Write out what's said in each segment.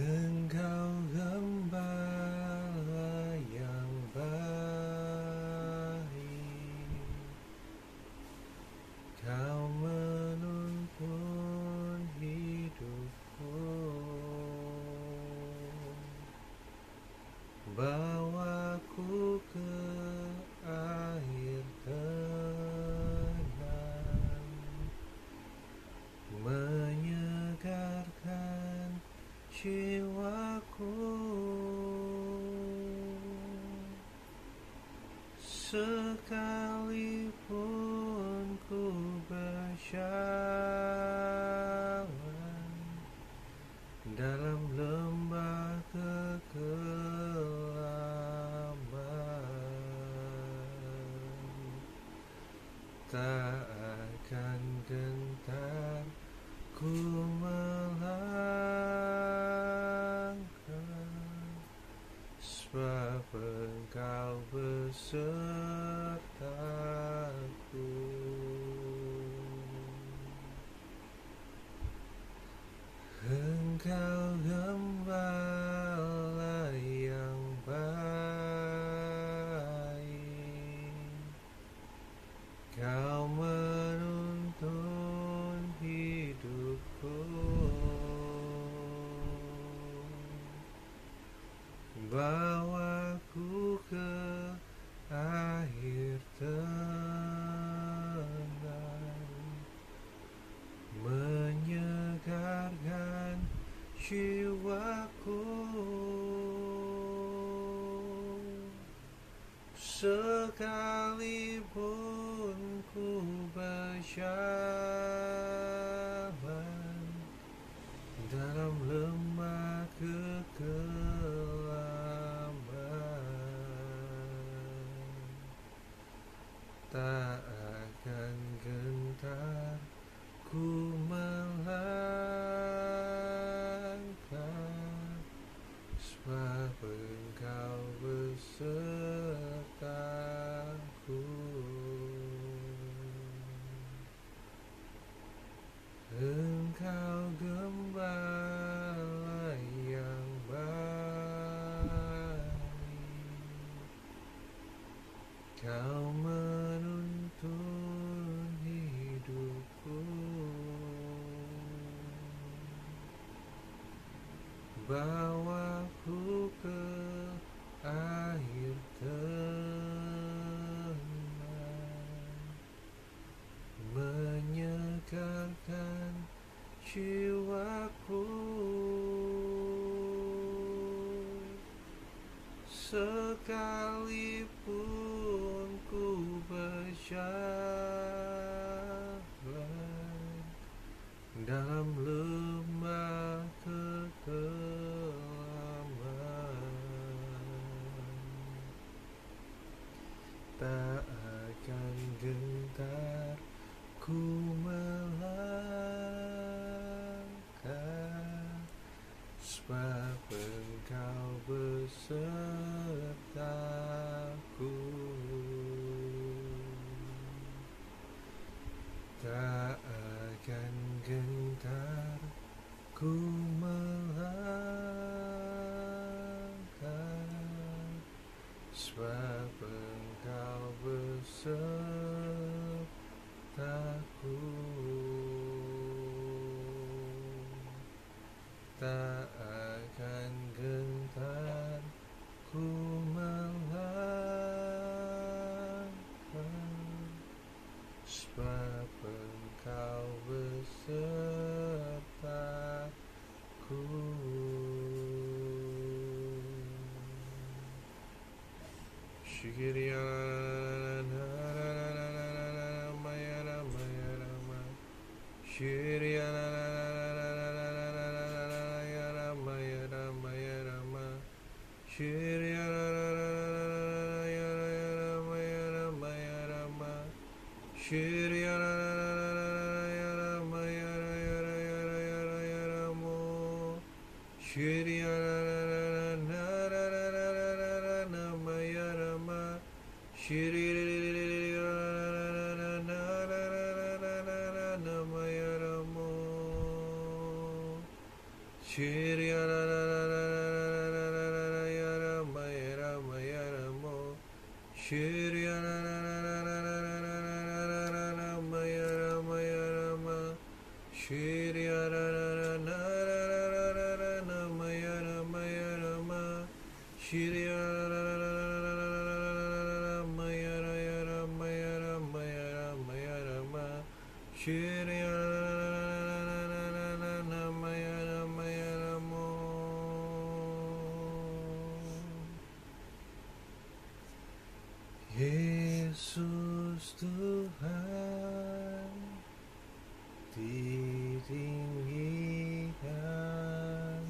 Engkau gembala yang baik, Kau menuntun hidupku, bawaku ke air tenang, menyegarkan jiwaku, sekalipun ku berjalan dalam lembah kekelaman, tak akan gentar ku melangkah, sebab Engkau besertaku. Engkau gembala yang baik, Kau menuntun hidupku, bawaku ke air tenang, menyegarkan jiwaku, sekalipun ku berjalan dalam lembah kekelaman, tak akan gentar ku melangkah, bawaku ke air tenang, menyegarkan jiwaku. Sekalipun ku berjalan dalam lembah kekelaman, tak akan gentar ku melangkah, sebab Engkau besertaku. Tak akan gentar ku melangkah, sebab Engkau besertaku. Tak akan gentar ku melangkah, sebab Engkau besertaku. Yesus Tuhan ditinggikan,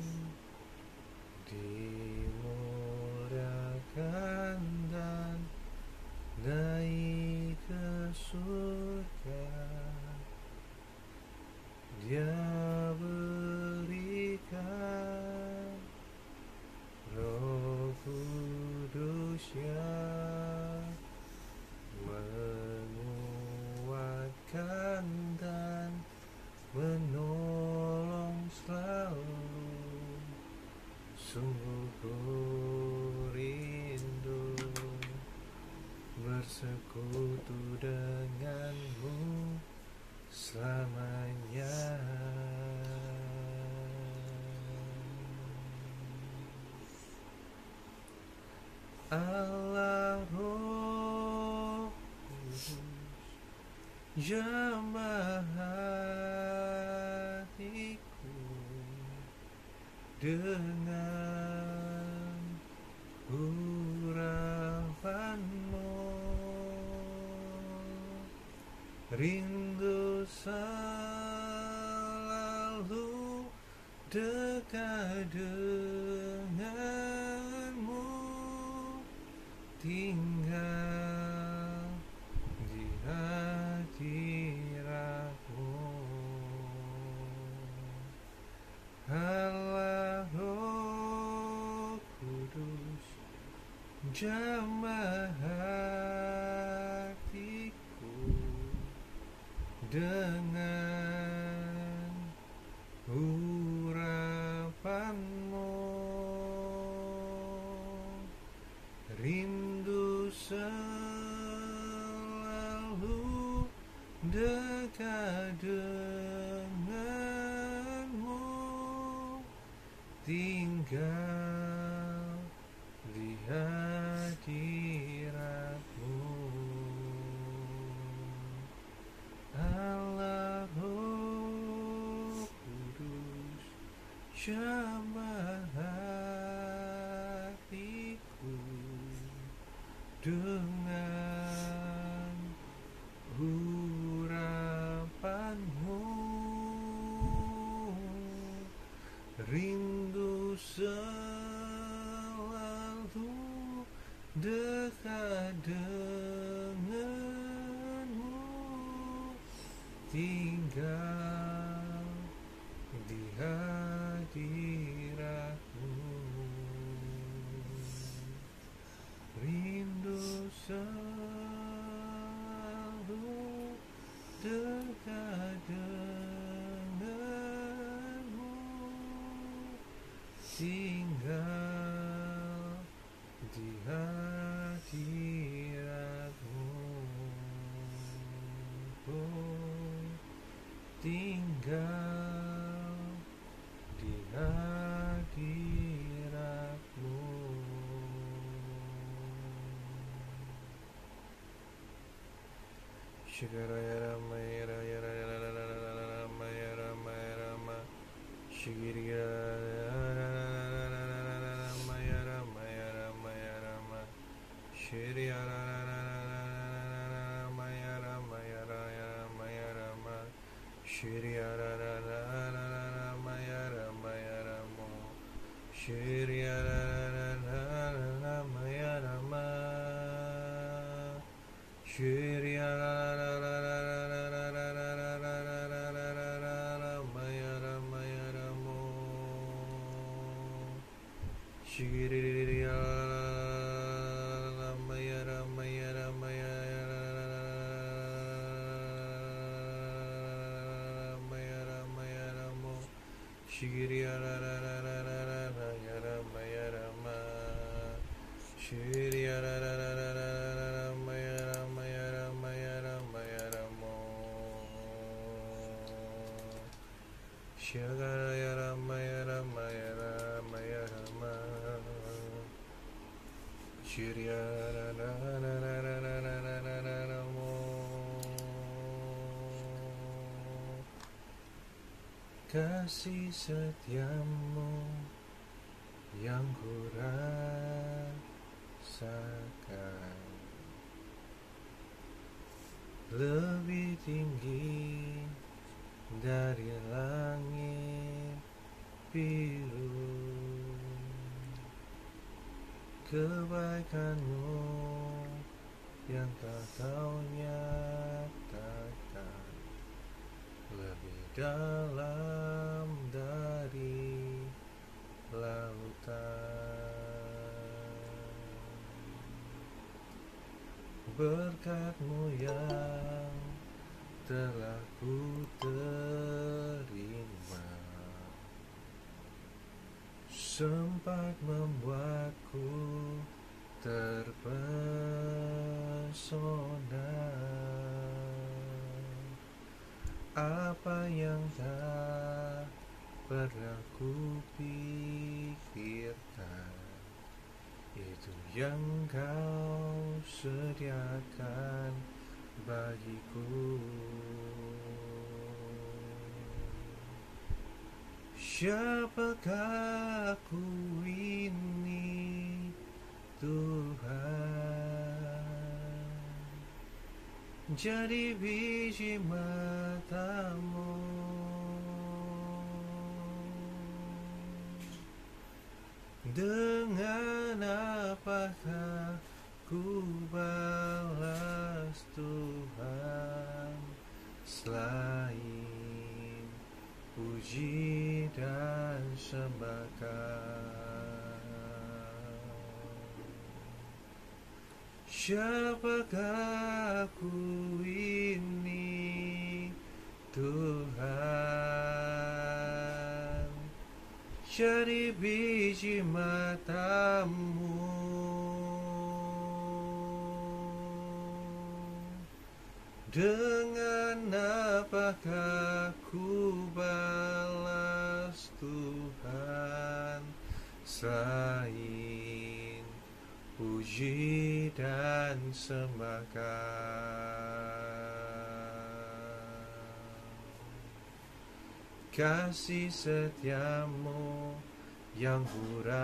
dimurahkan dan naik ke surga. Dia berikan Roh Kudus-Nya, menguatkan dan menolong selalu. Sungguh ku rindu bersekutu denganmu selamanya. Allah Roh Kudus, jamah hatiku dengan urapanmu. Rindu selalu dekat denganmu, tinggal di hadiratmu. Allah Roh Kudus, jamah hatiku dengan urapanmu. Rindu selalu dekat denganmu, tinggal tinggal di hadiratmu, Allah Roh Kudus, jamah hatiku dengan urapanmu, rindu selalu dekat denganmu, tinggal di hadiratmu, rindu selalu dekat denganmu, tinggal di hadiratmu, oh, tinggal di hadiratmu. Shigaraya Ramaya Raya Raya Ramaya Ramaya Rama Shigiriya Ramaya Ramaya Ramaya Rama Shiriya Ramaya Ramaya Raya Ramaya Rama Shiriya Ramaya Ramaya Ramo Shiriya Ramaya Rama Shiriya Ramaya Ramaya Ramo Shiriya Ramaya Ramaya Ramaya Ramaya Ramaya Ramo Shiriya Ramaya Ramaya Rama Shiriya Ramaya Ramaya Ramaya Ramaya Ramo Shagaraya Ramaya Ramaya Ramaya Rama Shiriya Ramo kasih setiamu yang ku rasakan lebih tinggi dari langit biru, kebaikanmu yang tak kau nyatakan lebih dalam dari lautan, berkat-Mu yang telah ku terima sempat membuatku terpesona. Apa yang tak pernah ku pikirkan, itu yang Kau sediakan bagiku. Siapakah aku ini, Tuhan? Jadi biji mata-Mu, dengan apakah ku balas Tuhan selain puji dan sembahkan? Siapakah aku ini, Tuhan? Jadi biji mata-Mu, dengan apakah ku balas Tuhan selain puji dan sembah Kau. Kasih setiamu yang kurasakan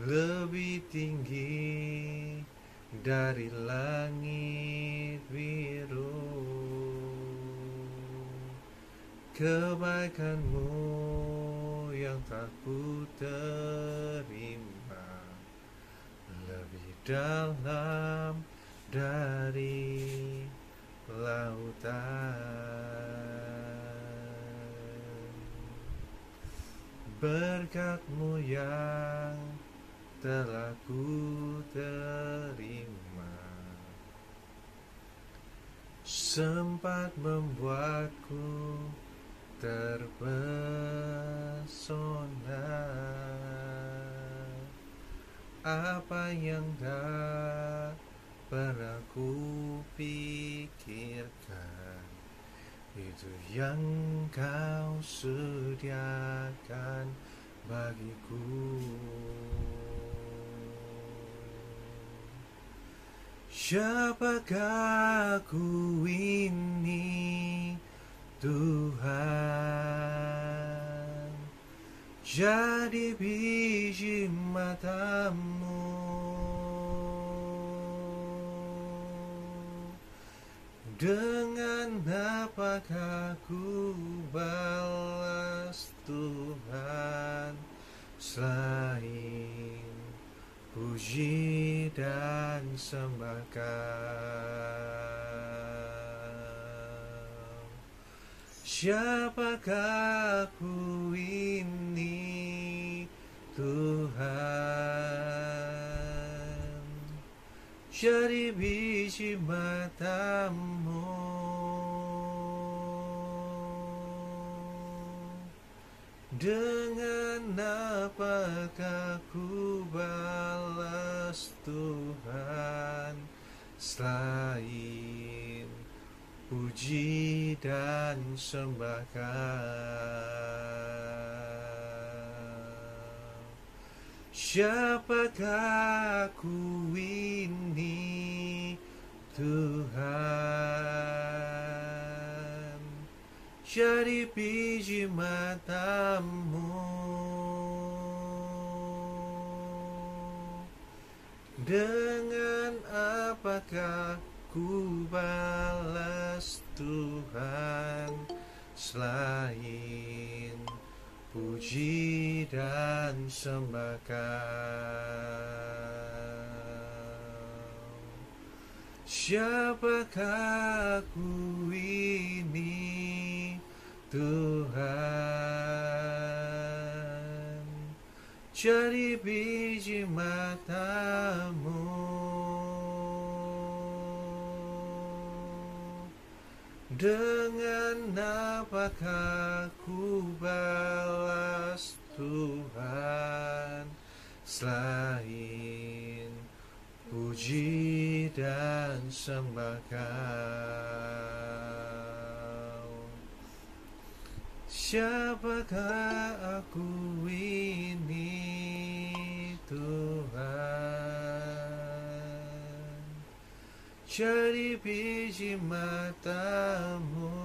lebih tinggi dari langit biru. Kebaikanmu yang tak ku terima lebih dalam dari lautan. Berkat-Mu yang telah ku terima sempat membuatku terpesona. Apa yang tak pernah ku pikirkan, itu yang Kau sediakan bagiku. Siapakah ku ini, Tuhan? Jadi biji mata-Mu. Dengan apakah ku balas Tuhan selain puji dan sembah Kau. Siapakah ku ini, Tuhan? Jadi biji mata-Mu. Dengan apakah ku balas Tuhan selain puji dan sembah Kau. Siapakah ku ini, Tuhan? Jadi biji mata-Mu. Dengan apakah ku balas Tuhan selain puji dan sembah Kau. Siapakah ku ini, Tuhan? Jadi biji mata-Mu. Dengan apakah ku balas Tuhan selain puji dan sembah Kau. Siapakah aku ini, Tuhan? Jadi biji mata-Mu.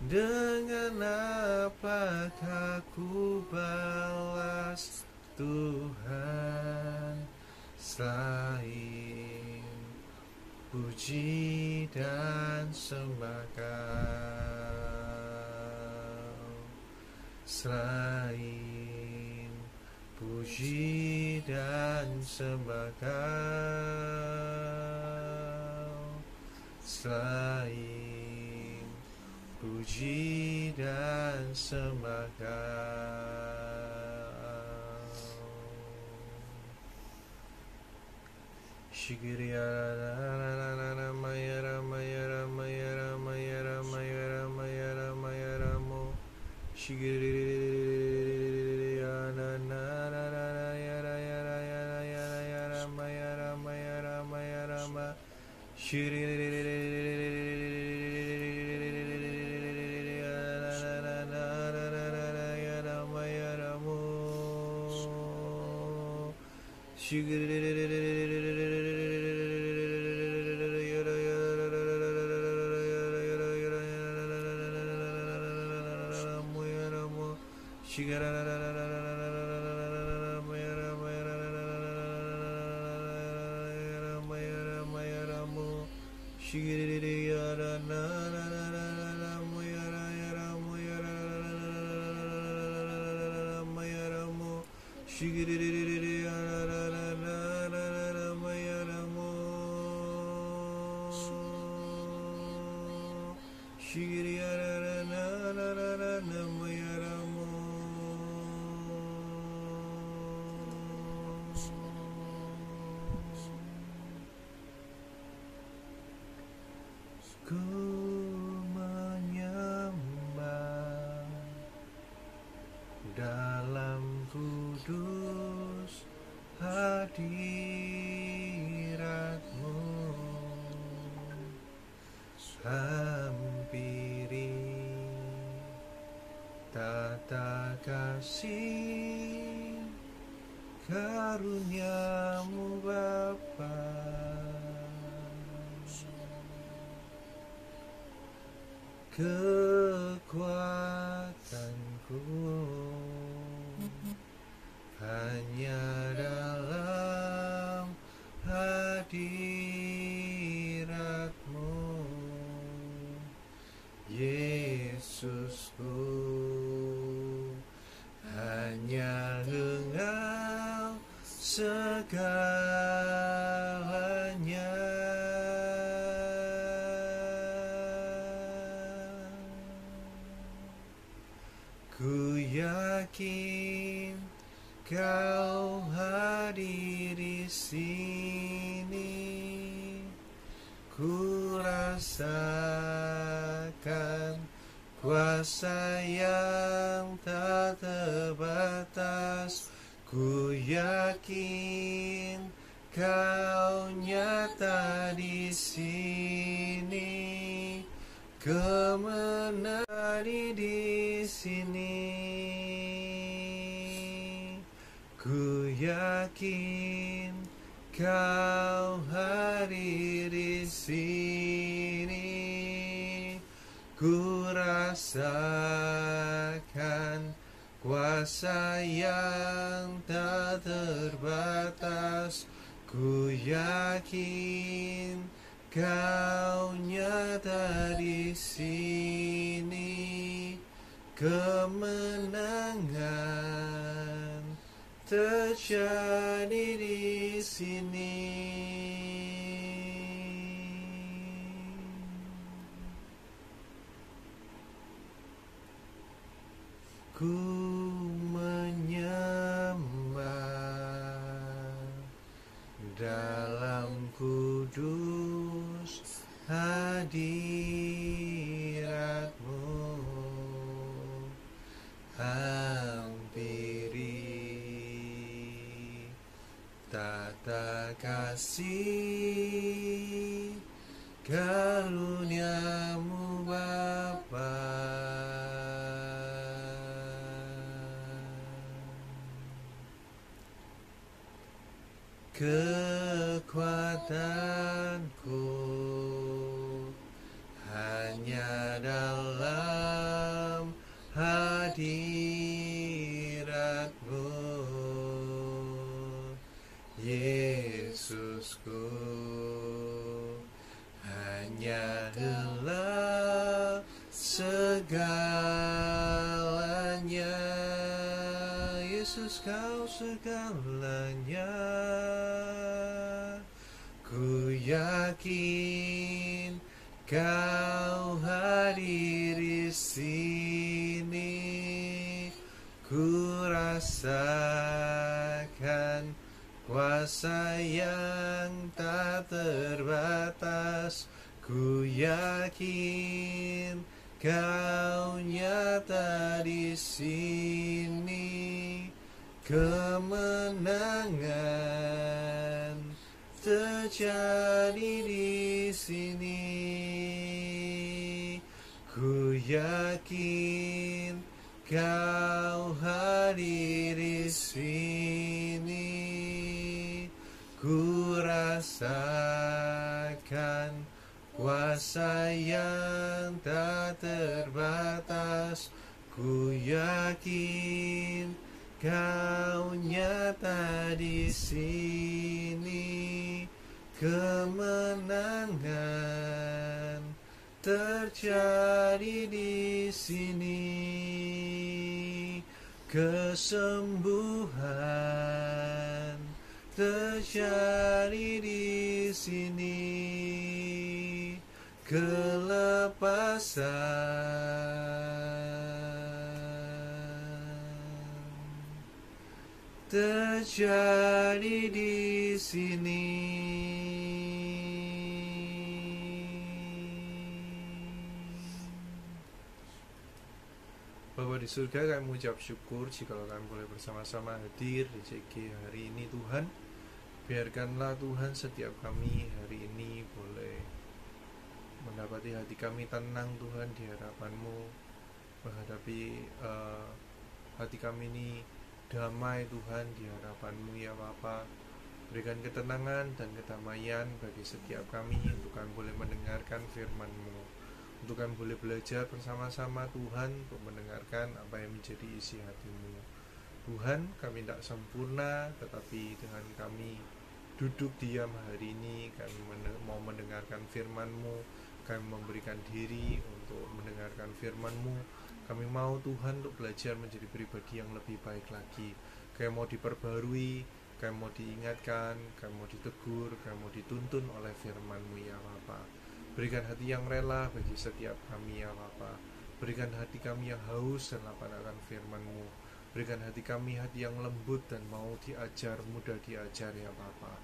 Dengan apakah ku balas Tuhan selain puji dan sembah Kau. Selain puji dan sembah Kau. Selain puji dan sembah Kau. Shigiriya maya ramaya ramaya ramaya ramaya ramaya ramaya ramo Shigiriya na na na na yara yara yara yara yara maya ramaya ramaya rama Ku menyembah dalam kudus hadirat-Mu, hampiri tata kasih karunia-Mu Bapa. Kekuatanku hanya dalam hadirat-Mu, Yesusku, hanya Engkau segalanya. Ku yakin Kau hadir di sini, ku rasakan kuasa yang tak terbatas. Ku yakin Kau nyata di sini, kemenangan di sini. Ku yakin Kau hadir di sini, ku rasakan kuasa yang tak terbatas. Ku yakin Kau nyata di sini, kemenangan terjadi di sini. Ku menyembah dalam kudus hadirat-Mu, hampiri tata kasih karunia-Mu Bapa. Kekuatanku hanya dalam hadirat-Mu, Yesusku, hanya Engkau segalanya. Yesus, Kau segalanya. Ku yakin Kau hadir di sini, ku rasakan kuasa yang tak terbatas. Ku yakin Kau nyata di sini, kemenangan terjadi di sini. Ku yakin kau hadir di sini. Ku rasakan kuasa yang tak terbatas. Ku yakin kau nyata di sini. Kemenangan terjadi di sini. Kesembuhan terjadi di sini. Kelepasan terjadi di sini. Bapa di surga, kami mengucap syukur jika kami boleh bersama-sama hadir di CG hari ini Tuhan. Biarkanlah Tuhan setiap kami hari ini boleh mendapati hati kami tenang Tuhan di hadapan-Mu, menghadapi hati kami ini damai Tuhan di hadapan-Mu ya Bapa. Berikan ketenangan dan kedamaian bagi setiap kami untuk kami boleh mendengarkan firman-Mu, untuk kami boleh belajar bersama-sama Tuhan untuk mendengarkan apa yang menjadi isi hati-Mu. Tuhan, kami tidak sempurna, tetapi dengan kami duduk diam hari ini, kami mau mendengarkan firman-Mu, kami memberikan diri untuk mendengarkan firman-Mu. Kami mau Tuhan untuk belajar menjadi pribadi yang lebih baik lagi. Kami mau diperbarui, kami mau diingatkan, kami mau ditegur, kami mau dituntun oleh firman-Mu ya Bapa. Berikan hati yang rela bagi setiap kami ya Bapa. Berikan hati kami yang haus dan lapar akan firman-Mu. Berikan hati kami hati yang lembut dan mau diajar, mudah diajar ya Bapa.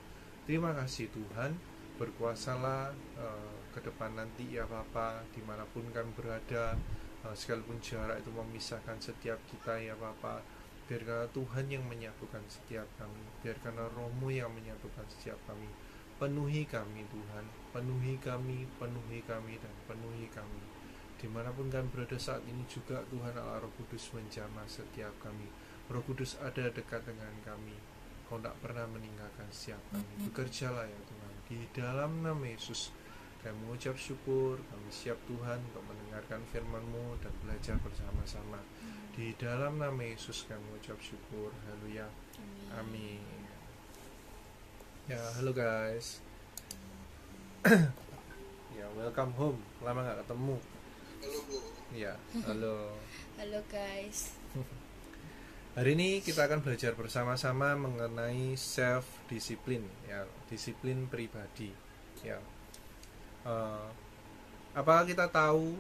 Terima kasih Tuhan. Berkuasalah ke depan nanti ya Bapa, dimanapun kami berada, sekalipun jarak itu memisahkan setiap kita ya Bapa. Biarkanlah Tuhan yang menyatukan setiap kami. Biarkanlah Roh-Mu yang menyatukan setiap kami. Penuhi kami Tuhan, penuhi kami, dan penuhi kami. Dimanapun kami berada saat ini juga Tuhan Allah Roh Kudus menjamah setiap kami. Roh Kudus ada dekat dengan kami. Kau tak pernah meninggalkan setiap kami. Bekerjalah ya Tuhan. Di dalam nama Yesus kami mengucap syukur. Kami siap Tuhan untuk mendengarkan firman-Mu dan belajar bersama-sama. Di dalam nama Yesus kami mengucap syukur. Haleluya. Amin. Ya, halo guys. Ya, welcome home. Lama gak ketemu. Halo Bu. Ya, halo. Halo guys. Hari ini kita akan belajar bersama-sama mengenai self disiplin, ya, disiplin pribadi. Ya, apakah kita tahu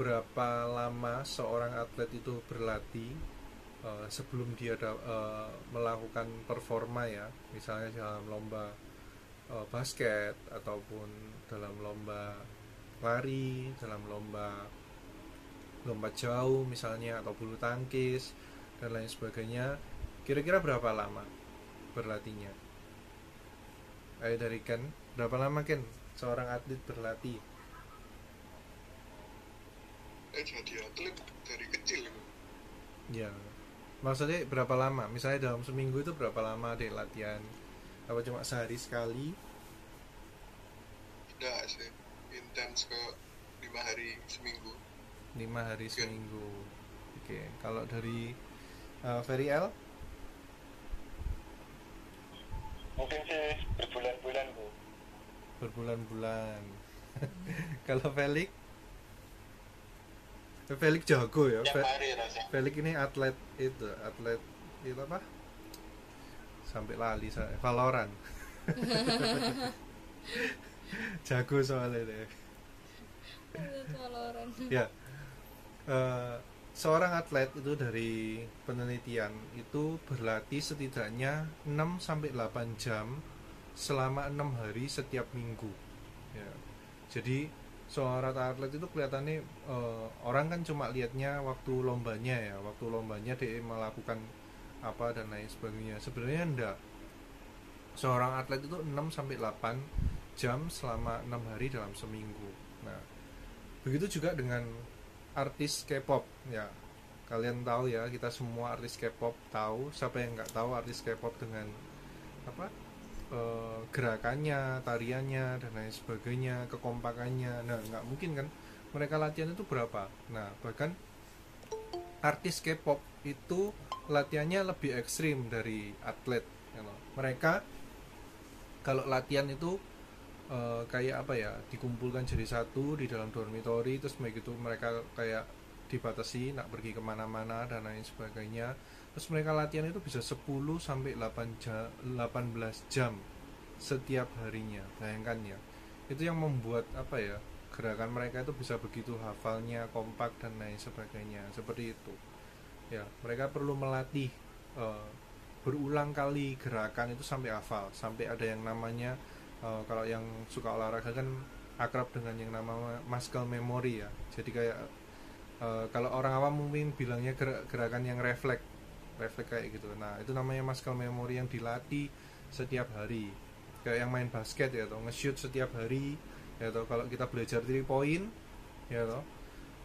berapa lama seorang atlet itu berlatih sebelum dia melakukan performa ya, misalnya dalam lomba basket ataupun dalam lomba lari, dalam lomba jauh misalnya, atau bulu tangkis dan lain sebagainya. Kira-kira berapa lama berlatihnya? Ayo dari Ken, berapa lama Ken seorang atlet berlatih? Jadi atlet dari kecil. Ya, maksudnya berapa lama? Misalnya dalam seminggu itu berapa lama deh latihan? Apa cuma sehari sekali? Tidak sih, intens ke 5 hari seminggu. 5 hari seminggu. Oke, kalau dari Ferry L? Mungkin sih berbulan-bulan Bu. Berbulan-bulan. Kalau Felix? Felix jago ya. Tiap hari rasanya. Felix ini atlet itu apa? Sampai lali saya. Valorant. Jago soalnya deh. Valorant. Ya. Seorang atlet itu dari penelitian itu berlatih setidaknya 6-8 jam selama 6 hari setiap minggu. Ya. Jadi seorang atlet itu kelihatannya orang kan cuma lihatnya waktu lombanya ya, dia melakukan apa dan lain sebagainya. Sebenarnya enggak. seorang atlet itu 6 sampai 8 jam selama 6 hari dalam seminggu. Nah, begitu juga dengan artis K-pop ya. Kalian tahu ya, kita semua artis K-pop tahu. Siapa yang nggak tahu artis K-pop dengan apa gerakannya, tariannya dan lain sebagainya, kekompakannya. Nah, nggak mungkin kan mereka latihan itu berapa. Nah, bahkan artis K-pop itu latihannya lebih ekstrim dari atlet ya loh. Mereka kalau latihan itu kayak apa ya, dikumpulkan jadi satu di dalam dormitory, terus begitu mereka kayak dibatasi nak pergi kemana-mana dan lain sebagainya. Terus mereka latihan itu bisa 10 sampai 18 jam setiap harinya. Bayangkan ya, itu yang membuat apa ya, gerakan mereka itu bisa begitu hafalnya, kompak dan lain sebagainya. Seperti itu ya, mereka perlu melatih berulang kali gerakan itu sampai hafal, sampai ada yang namanya kalau yang suka olahraga kan akrab dengan yang nama muscle memory ya. Jadi kayak kalau orang awam mungkin bilangnya gerakan yang refleks kayak gitu. Nah, itu namanya muscle memory yang dilatih setiap hari. Kayak yang main basket ya toh, nge-shoot setiap hari ya toh. Kalau kita belajar 3 point ya toh,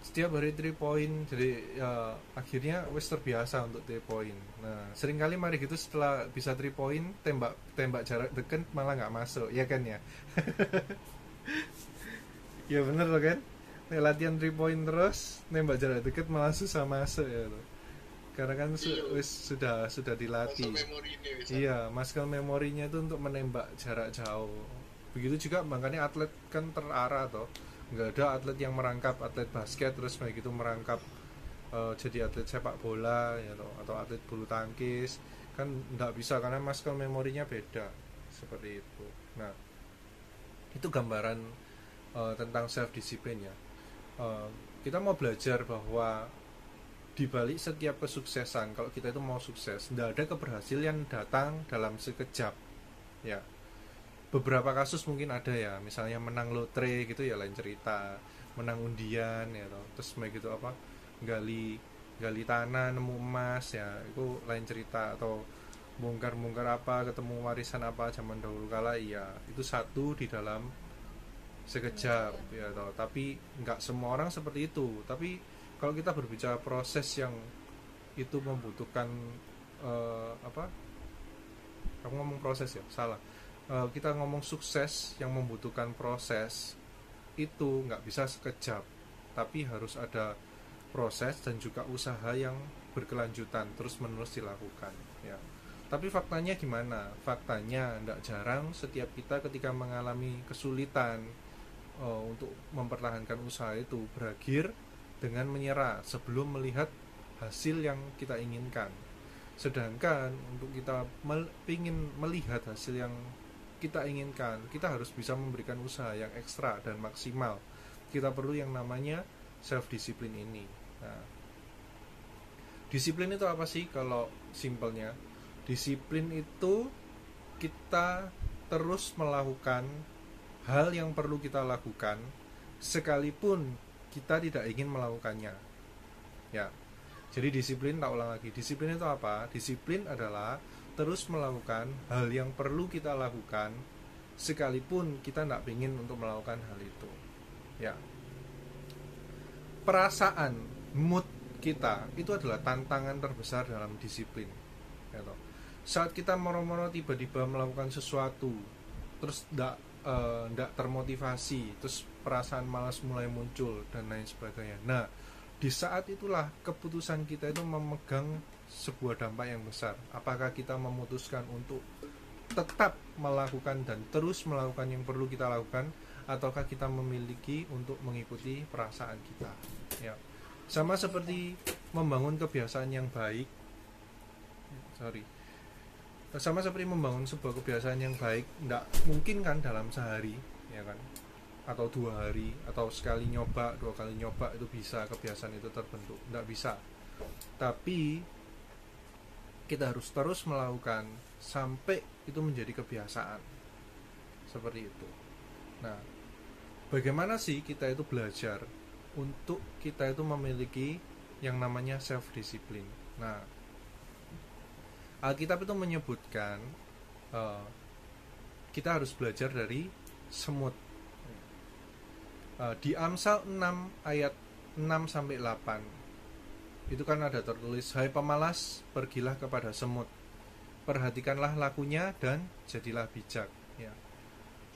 setiap hari 3 point, jadi ya, akhirnya wis terbiasa untuk 3 point. Nah, seringkali mari gitu setelah bisa 3 point, tembak jarak dekat malah nggak masuk, ya kan ya. Ya bener loh kan, latihan 3 point terus nembak jarak dekat malah susah masuk ya loh. Karena kan sudah dilatih. Iya, muscle memorinya itu untuk menembak jarak jauh. Begitu juga makanya atlet kan terarah toh. Nggak ada atlet yang merangkap atlet basket terus kayak gitu merangkap jadi atlet sepak bola ya toh, atau atlet bulu tangkis. Kan nggak bisa karena muscle memorinya beda. Seperti itu. Nah, itu gambaran tentang self discipline ya. Kita mau belajar bahwa di balik setiap kesuksesan, kalau kita itu mau sukses, tidak ada keberhasilan datang dalam sekejap ya. Beberapa kasus mungkin ada ya, misalnya menang lotre gitu ya lain cerita, menang undian ya toh. Terus begitu apa, gali tanah nemu emas ya, itu lain cerita. Atau bongkar apa, ketemu warisan apa zaman dahulu kala, iya itu satu di dalam sekejap ya toh. Tapi nggak semua orang seperti itu. Tapi kalau kita berbicara proses yang itu membutuhkan apa? Kamu ngomong proses ya? Salah. Kita ngomong sukses yang membutuhkan proses itu nggak bisa sekejap, tapi harus ada proses dan juga usaha yang berkelanjutan terus menerus dilakukan ya. Tapi faktanya gimana? Faktanya nggak jarang setiap kita ketika mengalami kesulitan untuk mempertahankan usaha itu berakhir dengan menyerah sebelum melihat hasil yang kita inginkan. Sedangkan untuk kita ingin melihat hasil yang kita inginkan, kita harus bisa memberikan usaha yang ekstra dan maksimal. Kita perlu yang namanya self discipline ini. Nah, disiplin itu apa sih kalau simpelnya? Disiplin itu kita terus melakukan hal yang perlu kita lakukan sekalipun kita tidak ingin melakukannya ya. Jadi disiplin, tak ulang lagi, disiplin itu apa? Disiplin adalah terus melakukan hal yang perlu kita lakukan sekalipun kita tidak ingin untuk melakukan hal itu ya. Perasaan, mood kita itu adalah tantangan terbesar dalam disiplin ya toh. Saat kita moro-moro tiba-tiba melakukan sesuatu terus tidak termotivasi, terus perasaan malas mulai muncul dan lain sebagainya. Nah, di saat itulah keputusan kita itu memegang sebuah dampak yang besar. Apakah kita memutuskan untuk tetap melakukan dan terus melakukan yang perlu kita lakukan, ataukah kita memiliki untuk mengikuti perasaan kita ya. Sama seperti membangun kebiasaan yang baik. Sama seperti membangun sebuah kebiasaan yang baik, tidak mungkin kan dalam sehari ya kan, atau 2 hari, atau sekali nyoba, 2 kali nyoba itu bisa kebiasaan itu terbentuk, tidak bisa. Tapi kita harus terus melakukan sampai itu menjadi kebiasaan seperti itu. Nah, bagaimana sih kita itu belajar untuk kita itu memiliki yang namanya self discipline? Nah, Alkitab itu menyebutkan kita harus belajar dari semut. Di Amsal 6 ayat 6 sampai 8 itu kan ada tertulis, hai pemalas, pergilah kepada semut, perhatikanlah lakunya dan jadilah bijak. Ya.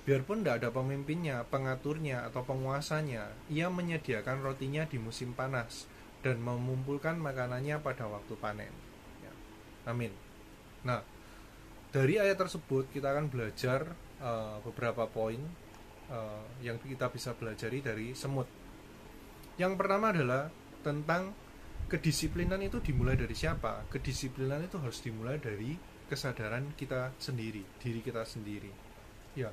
Biarpun tidak ada pemimpinnya, pengaturnya atau penguasanya, ia menyediakan rotinya di musim panas dan mengumpulkan makanannya pada waktu panen. Ya. Amin. Nah, dari ayat tersebut kita akan belajar beberapa poin yang kita bisa pelajari dari semut. Yang pertama adalah tentang kedisiplinan itu dimulai dari siapa? Kedisiplinan itu harus dimulai dari kesadaran kita sendiri, diri kita sendiri. Ya.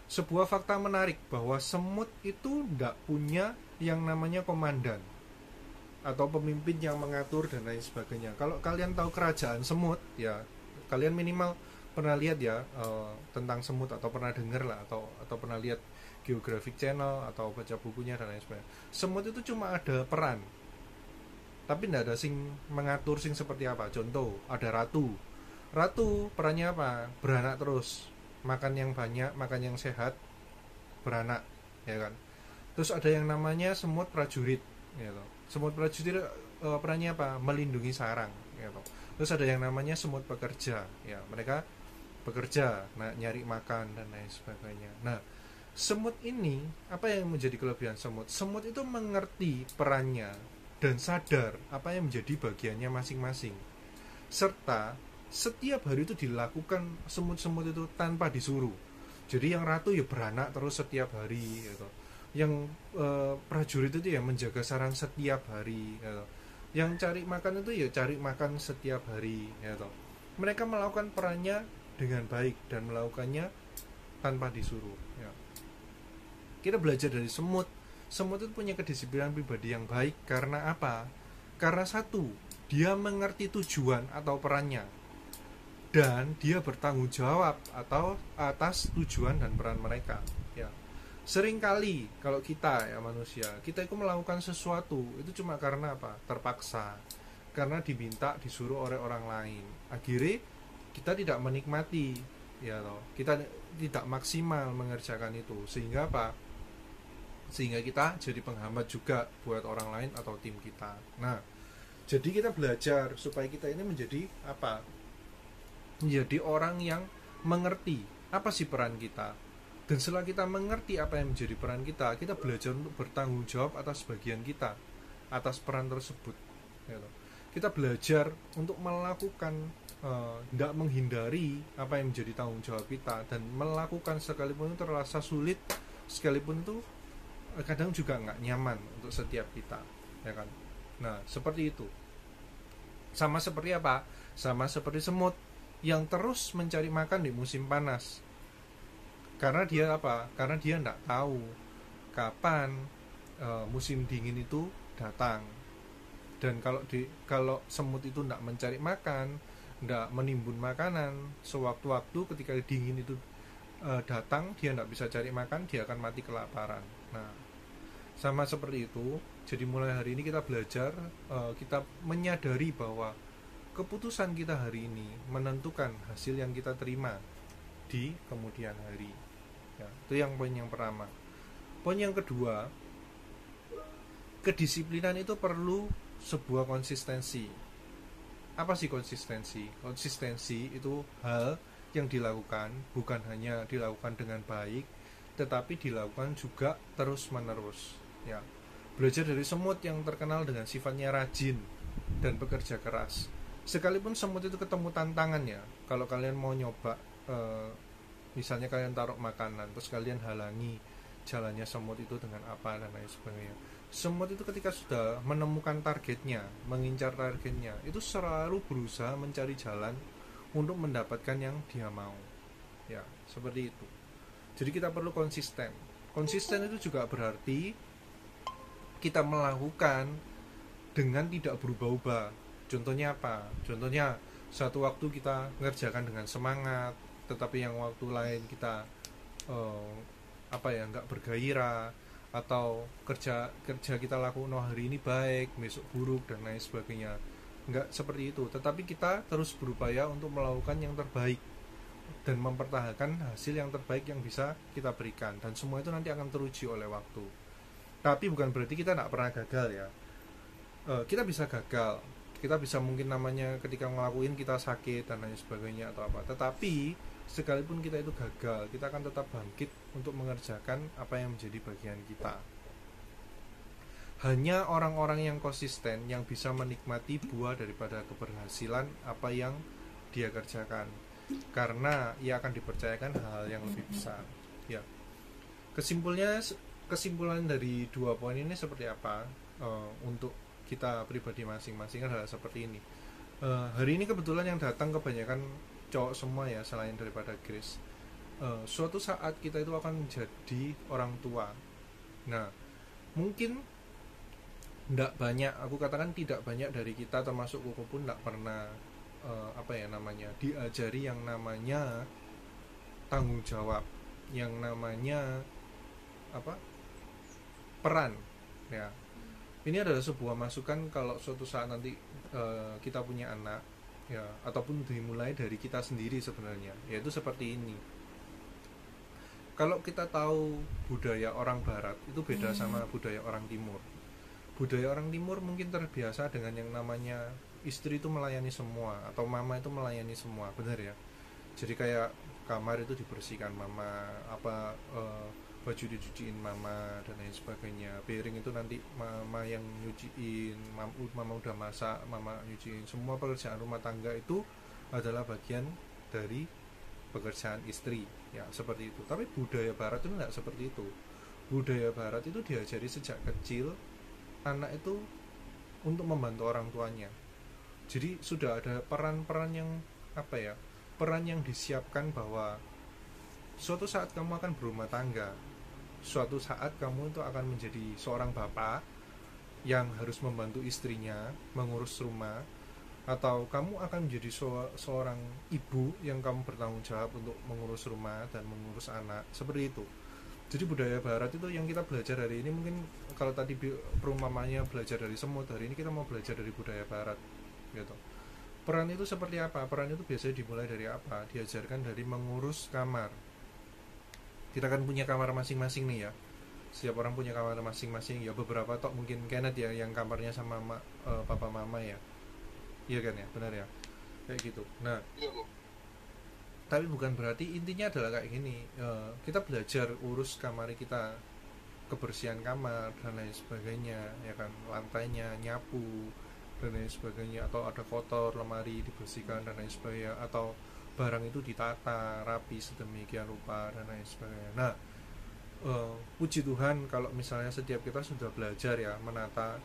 Sebuah fakta menarik bahwa semut itu tidak punya yang namanya komandan atau pemimpin yang mengatur dan lain sebagainya. Kalau kalian tahu kerajaan semut, ya kalian minimal pernah lihat ya tentang semut, atau pernah dengar lah, atau pernah lihat Geographic Channel atau baca bukunya dan lain sebagainya. Semut itu cuma ada peran, tapi tidak ada sing mengatur sing seperti apa. Contoh, ada ratu. Ratu perannya apa? Beranak terus, makan yang banyak, makan yang sehat, beranak, ya kan. Terus ada yang namanya semut prajurit, gitu. Semut prajurit perannya apa? Melindungi sarang, gitu. Terus ada yang namanya semut pekerja, ya mereka bekerja, nyari makan dan lain sebagainya. Nah, semut ini apa yang menjadi kelebihan semut? Semut itu mengerti perannya dan sadar apa yang menjadi bagiannya masing-masing. Serta setiap hari itu dilakukan semut-semut itu tanpa disuruh. Jadi yang ratu ya beranak terus setiap hari, gitu. Yang prajurit itu ya menjaga sarang setiap hari, gitu. Yang cari makan itu ya cari makan setiap hari, gitu. Mereka melakukan perannya dengan baik dan melakukannya tanpa disuruh, ya. Kita belajar dari semut. Semut itu punya kedisiplinan pribadi yang baik karena apa? Karena satu, dia mengerti tujuan atau perannya, dan dia bertanggung jawab atau atas tujuan dan peran mereka, ya. Seringkali kalau kita ya manusia, kita itu melakukan sesuatu itu cuma karena apa? Terpaksa, karena diminta, disuruh oleh orang lain. Akhirnya kita tidak menikmati, ya toh. Kita tidak maksimal mengerjakan itu, sehingga apa? Sehingga kita jadi penghambat juga buat orang lain atau tim kita. Nah, jadi kita belajar supaya kita ini menjadi apa? Menjadi orang yang mengerti apa sih peran kita. Dan setelah kita mengerti apa yang menjadi peran kita, kita belajar untuk bertanggung jawab atas bagian kita, atas peran tersebut, ya toh. Kita belajar untuk melakukan, tidak menghindari apa yang menjadi tanggung jawab kita, dan melakukan sekalipun itu terasa sulit, sekalipun itu kadang juga nggak nyaman untuk setiap kita, ya kan. Nah, seperti itu. Sama seperti apa? Sama seperti semut yang terus mencari makan di musim panas. Karena dia apa? Karena dia nggak tahu kapan musim dingin itu datang. Dan kalau semut itu tidak mencari makan, tidak menimbun makanan, sewaktu-waktu ketika dingin itu datang, dia tidak bisa cari makan, dia akan mati kelaparan. Nah, sama seperti itu. Jadi mulai hari ini kita belajar, kita menyadari bahwa keputusan kita hari ini menentukan hasil yang kita terima di kemudian hari, ya. Itu yang poin yang pertama. Poin yang kedua, kedisiplinan itu perlu sebuah konsistensi. Apa sih konsistensi? Konsistensi itu hal yang dilakukan bukan hanya dilakukan dengan baik, tetapi dilakukan juga terus-menerus, ya. Belajar dari semut yang terkenal dengan sifatnya rajin dan bekerja keras. Sekalipun semut itu ketemu tantangannya, kalau kalian mau nyoba, misalnya kalian taruh makanan, terus kalian halangi jalannya semut itu dengan apa dan lain sebagainya. Semut itu ketika sudah menemukan targetnya, mengincar targetnya, itu selalu berusaha mencari jalan untuk mendapatkan yang dia mau, ya, seperti itu. Jadi kita perlu konsisten. Konsisten itu juga berarti kita melakukan dengan tidak berubah-ubah. Contohnya apa? Contohnya satu waktu kita mengerjakan dengan semangat, tetapi yang waktu lain kita nggak bergairah, atau kerja kita lakukan hari ini baik, besok buruk dan lain sebagainya. Nggak seperti itu, tetapi kita terus berupaya untuk melakukan yang terbaik dan mempertahankan hasil yang terbaik yang bisa kita berikan, dan semua itu nanti akan teruji oleh waktu. Tapi bukan berarti kita tidak pernah gagal ya. Kita bisa gagal, kita bisa mungkin namanya ketika ngelakuin kita sakit dan lain sebagainya atau apa, tetapi sekalipun kita itu gagal, kita akan tetap bangkit untuk mengerjakan apa yang menjadi bagian kita. Hanya orang-orang yang konsisten yang bisa menikmati buah daripada keberhasilan apa yang dia kerjakan, karena ia akan dipercayakan hal yang lebih besar. Ya, kesimpulan dari dua poin ini seperti apa? Untuk kita pribadi masing-masing adalah seperti ini. Hari ini kebetulan yang datang kebanyakan cowok semua ya, selain daripada Grace. Suatu saat kita itu akan menjadi orang tua. Nah, mungkin tidak banyak, aku katakan tidak banyak dari kita termasuk Koko pun tidak pernah diajari yang namanya tanggung jawab, yang namanya peran ya. Ini adalah sebuah masukan kalau suatu saat nanti kita punya anak ya, ataupun dimulai dari kita sendiri sebenarnya, yaitu seperti ini. Kalau kita tahu budaya orang barat itu beda sama budaya orang timur. Budaya orang timur mungkin terbiasa dengan yang namanya istri itu melayani semua, atau mama itu melayani semua, benar ya. Jadi kayak kamar itu dibersihkan mama, baju dicuciin mama dan lain sebagainya. Piring itu nanti mama yang nyuciin, mama udah masak, mama nyuciin. Semua pekerjaan rumah tangga itu adalah bagian dari pekerjaan istri, ya seperti itu. Tapi budaya barat itu tidak seperti itu. Budaya barat itu diajari sejak kecil anak itu untuk membantu orang tuanya. Jadi sudah ada peran-peran yang peran yang disiapkan bahwa suatu saat kamu akan berumah tangga, suatu saat kamu itu akan menjadi seorang bapak yang harus membantu istrinya mengurus rumah, atau kamu akan menjadi seorang ibu yang kamu bertanggung jawab untuk mengurus rumah dan mengurus anak, seperti itu. Jadi budaya barat itu yang kita belajar hari ini, mungkin kalau tadi perumpamannya belajar dari semut, hari ini kita mau belajar dari budaya barat gitu. Peran itu seperti apa? Peran itu biasanya dimulai dari apa? Diajarkan dari mengurus kamar. Kita kan punya kamar masing-masing nih ya. Setiap orang punya kamar masing-masing ya, beberapa tok mungkin Kenneth ya yang kamarnya sama papa mama ya. Iya kan ya, benar ya. Kayak gitu. Nah, tapi bukan berarti intinya adalah kayak gini. Kita belajar urus kamar kita, kebersihan kamar dan lain sebagainya, ya kan, lantainya nyapu dan lain sebagainya, atau ada kotor lemari dibersihkan dan lain sebagainya, atau barang itu ditata rapi sedemikian rupa dan lain sebagainya. Nah, puji Tuhan kalau misalnya setiap kita sudah belajar ya menata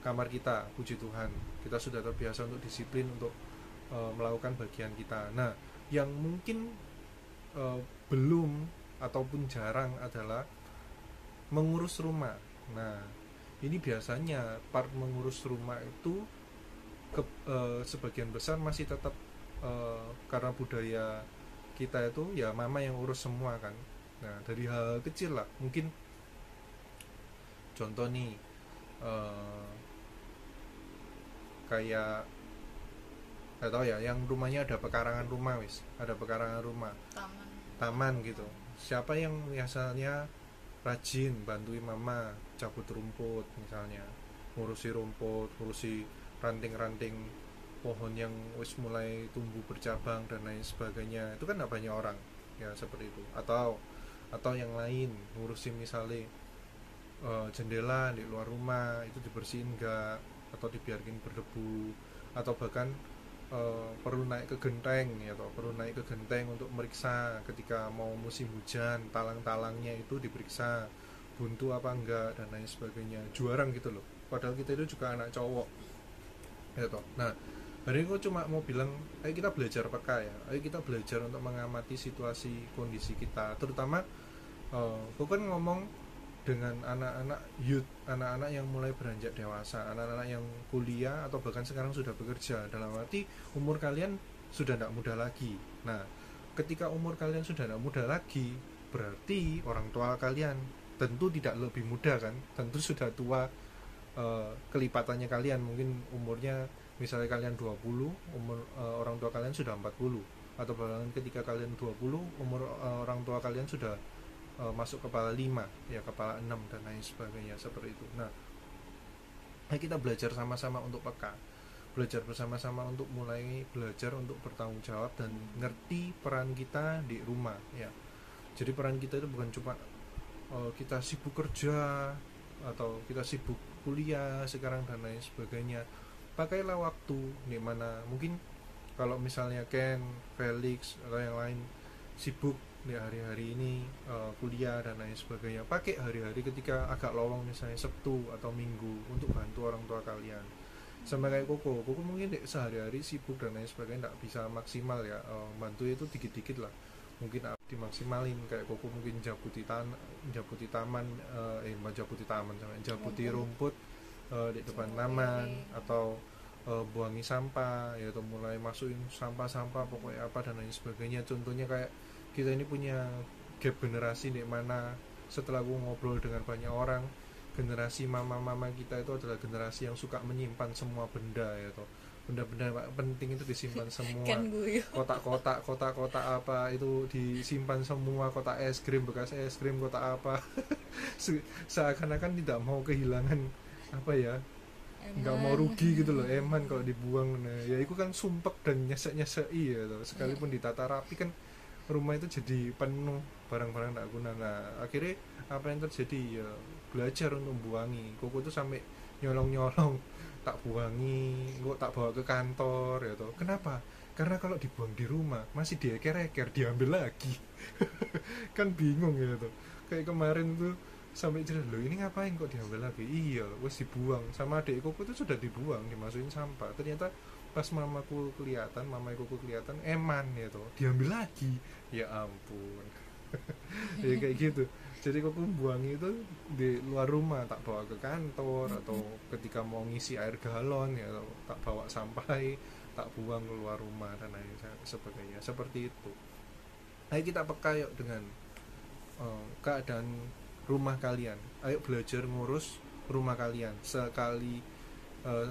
kamar kita, puji Tuhan kita sudah terbiasa untuk disiplin untuk melakukan bagian kita. Nah, yang mungkin belum ataupun jarang adalah mengurus rumah. Nah, ini biasanya part mengurus rumah itu sebagian besar masih tetap karena budaya kita itu ya mama yang urus semua kan. Nah, dari hal kecil lah, mungkin contoh nih kayak atau ya yang rumahnya ada pekarangan rumah, taman gitu. Siapa yang biasanya rajin bantuin mama cabut rumput misalnya, ngurusi rumput, ngurusi ranting-ranting pohon yang wis mulai tumbuh bercabang dan lain sebagainya, itu kan gak banyak orang ya seperti itu. Atau yang lain ngurusin misalnya jendela di luar rumah itu dibersihin enggak, atau dibiarkin berdebu, atau bahkan perlu naik ke genteng untuk meriksa ketika mau musim hujan, talang-talangnya itu diperiksa buntu apa enggak dan lain sebagainya, juarang gitu loh. Padahal kita itu juga anak cowok ya toh. Nah, hari ini aku cuma mau bilang, ayo kita belajar peka ya, ayo kita belajar untuk mengamati situasi kondisi kita, terutama aku kan ngomong dengan anak-anak youth, anak-anak yang mulai beranjak dewasa, anak-anak yang kuliah atau bahkan sekarang sudah bekerja, dalam arti umur kalian sudah tidak muda lagi. Nah, ketika umur kalian sudah tidak muda lagi, berarti orang tua kalian tentu tidak lebih muda kan, tentu sudah tua kelipatannya kalian. Mungkin umurnya misalnya kalian 20, umur orang tua kalian sudah 40. atau bahkan ketika kalian 20 umur orang tua kalian sudah masuk kepala 5 ya, kepala 6 dan lain sebagainya seperti itu. Nah, kita belajar sama-sama untuk peka, belajar bersama-sama untuk mulai belajar untuk bertanggung jawab dan ngerti peran kita di rumah ya. Jadi peran kita itu bukan cuma kita sibuk kerja atau kita sibuk kuliah sekarang dan lain sebagainya. Pakailah waktu di mana mungkin kalau misalnya Ken, Felix atau yang lain sibuk di hari-hari ini kuliah dan lain sebagainya, pakai hari-hari ketika agak lowong misalnya Sabtu atau Minggu untuk bantu orang tua kalian. Sama kayak Koko mungkin sehari-hari sibuk dan lain sebagainya tidak bisa maksimal ya, bantu itu dikit-dikit lah, mungkin dimaksimalin. Kayak Koko mungkin jabuti taman jabuti rumput di depan taman, atau buangi sampah ya, atau mulai masukin sampah-sampah pokoknya apa dan lain sebagainya. Contohnya kayak kita ini punya gap generasi di mana setelah aku ngobrol dengan banyak orang, generasi mama-mama kita itu adalah generasi yang suka menyimpan semua benda ya toh. Benda-benda penting itu disimpan semua. Kotak-kotak apa itu disimpan semua, kotak es krim, bekas es krim, kotak apa. Seakan-akan tidak mau kehilangan apa ya, nggak mau rugi gitu loh, eman kalau dibuang. Nah ya itu kan sumpek dan nyesek-nyeseki ya toh. Sekalipun ditata rapi kan rumah itu jadi penuh barang-barang tak guna. Nah akhirnya apa yang terjadi ya, belajar untuk buangi. Koko tuh sampai nyolong-nyolong tak buangi, kok tak bawa ke kantor ya toh. Kenapa? Karena kalau dibuang di rumah masih dieker-eker, diambil lagi. Kan bingung ya toh. Kayak kemarin tuh sampai cerita, loh ini ngapain kok diambil lagi? Iya wes dibuang, sama adik Koko tuh sudah dibuang, dimasukin sampah. Ternyata pas mamaku kelihatan eman ya toh, diambil lagi. Ya ampun. Ya kayak gitu. Jadi Koko buang itu di luar rumah, tak bawa ke kantor, atau ketika mau ngisi air galon ya tak bawa sampai, tak buang keluar rumah dan lain sebagainya. Seperti itu. Ayo kita peka yuk dengan keadaan rumah kalian. Ayo belajar ngurus rumah kalian.